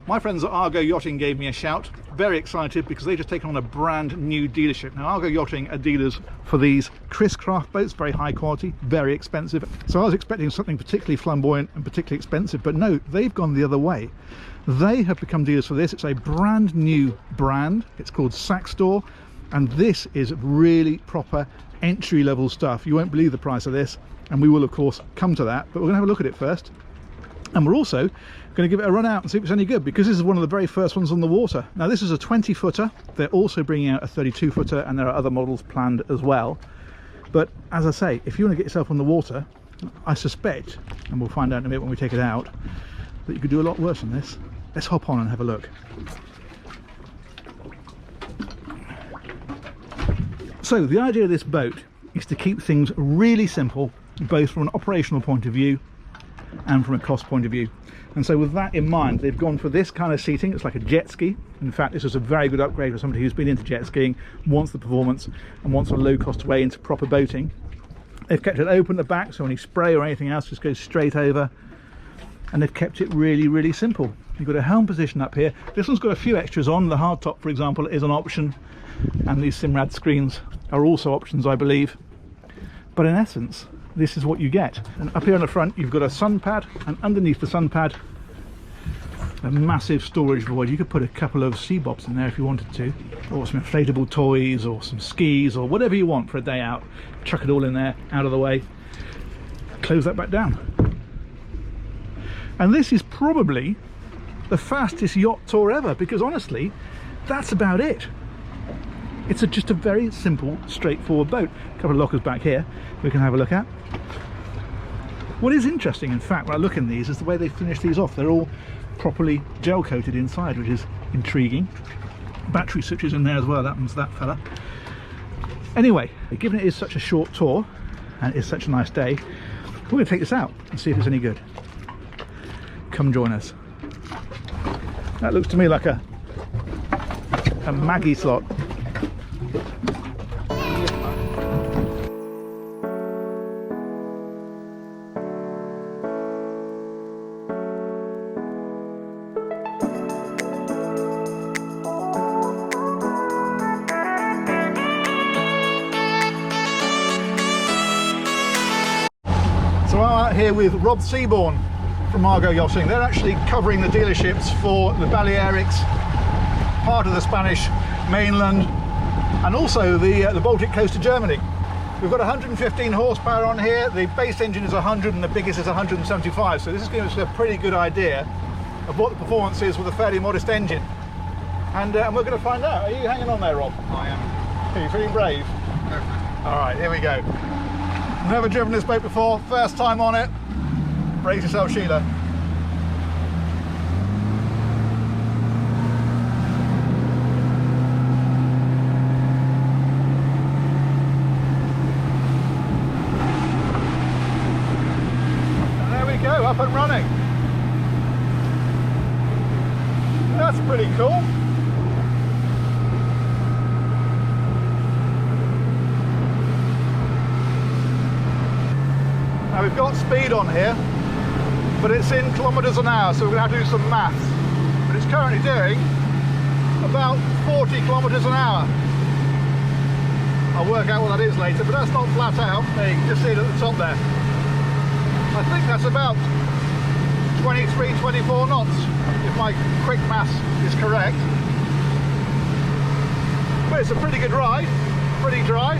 My friends at Argo Yachting gave me a shout. Very excited because they've just taken on a brand new dealership. Now Argo Yachting are dealers for these Chris craft boats, very high quality, very expensive. So I was expecting something particularly flamboyant and particularly expensive, but no, they've gone the other way. They have become dealers for this. It's a brand new brand. It's called Saxdor, and this is really proper entry-level stuff. You won't believe the price of this, and we will of course come to that, but we're gonna have a look at it first. And we're also going to give it a run out and see if it's any good, because this is one of the very first ones on the water. Now this is a 20-footer. They're also bringing out a 32-footer, and there are other models planned as well. But as I say, if you want to get yourself on the water, I suspect, and we'll find out in a minute when we take it out, that you could do a lot worse than this. Let's hop on and have a look. So the idea of this boat is to keep things really simple, both from an operational point of view and from a cost point of view. And so with that in mind, they've gone for this kind of seating. It's like a jet ski. In fact, this is a very good upgrade for somebody who's been into jet skiing, wants the performance and wants a low cost way into proper boating. They've kept it open at the back, so any spray or anything else just goes straight over, and they've kept it really, really simple. You've got a helm position up here. This one's got a few extras on. The hardtop, for example, is an option, and these Simrad screens are also options, I believe. But in essence, this is what you get. And up here on the front you've got a sun pad, and underneath the sun pad a massive storage void. You could put a couple of sea bobs in there if you wanted to, or some inflatable toys or some skis or whatever you want for a day out. Chuck it all in there, out of the way, close that back down. And this is probably the fastest yacht tour ever, because honestly that's about it. It's just a very simple, straightforward boat. A couple of lockers back here we can have a look at. What is interesting, in fact, when I look in these, is the way they finish these off. They're all properly gel coated inside, which is intriguing. Battery switches in there as well. That one's that fella. Anyway, given it is such a short tour and it's such a nice day, we're going to take this out and see if it's any good. Come join us. That looks to me like a Maggie slot. So I'm out here with Rob Seaborn from Argo Yachting. They're actually covering the dealerships for the Balearics, part of the Spanish mainland, and also the Baltic coast of Germany. We've got 115 horsepower on here. The base engine is 100 and the biggest is 175. So this is giving us a pretty good idea of what the performance is with a fairly modest engine. And we're going to find out. Are you hanging on there, Rob? I am. Are you feeling brave? All right, here we go. Never driven this boat before, first time on it. Brace yourself, Sheila. And there we go, up and running. That's pretty cool. Now we've got speed on here, but it's in kilometres an hour, so we're going to have to do some maths. But it's currently doing about 40 kilometres an hour. I'll work out what that is later, but that's not flat out. There, you can just see it at the top there. I think that's about 23, 24 knots, if my quick maths is correct. But it's a pretty good ride, pretty dry.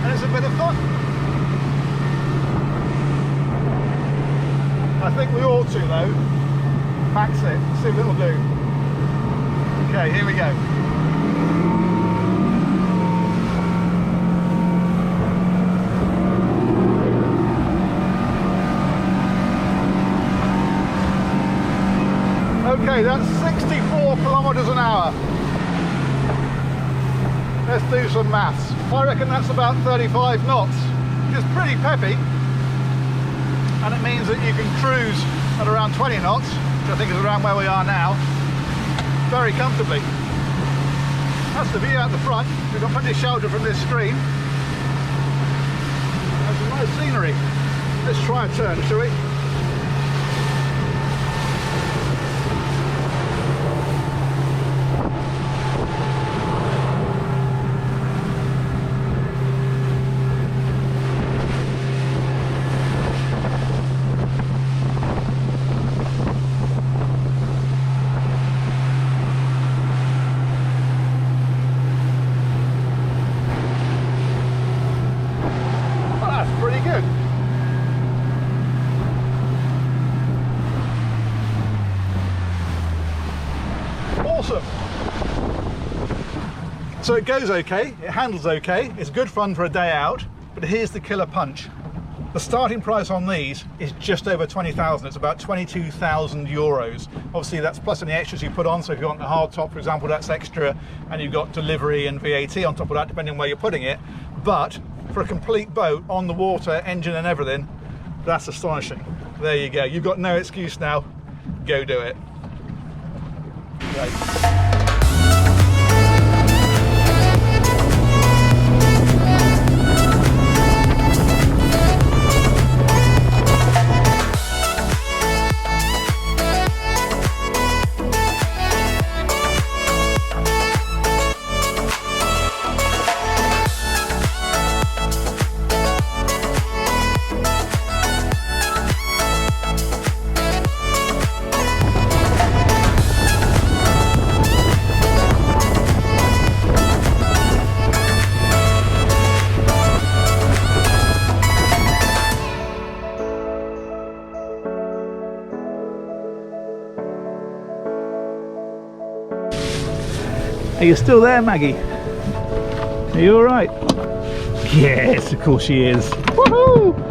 And it's a bit of fun. I think we ought to though. Max it, see if it'll do. Okay, here we go. Okay, that's 64 kilometres an hour. Let's do some maths. I reckon that's about 35 knots, which is pretty peppy. And it means that you can cruise at around 20 knots, which I think is around where we are now, very comfortably. That's the view out the front. We've got plenty of shelter from this screen. That's some nice scenery. Let's try a turn, shall we? Awesome. So it goes okay, it handles okay, it's good fun for a day out, but here's the killer punch. The starting price on these is just over 20,000. It's about 22,000 euros. Obviously that's plus any extras you put on, so if you want the hard top, for example, that's extra, and you've got delivery and VAT on top of that, depending on where you're putting it. But for a complete boat, on the water, engine and everything, that's astonishing. There you go, you've got no excuse now, go do it. Right. Are you still there, Maggie? Are you all right? Yes, of course she is. Woohoo!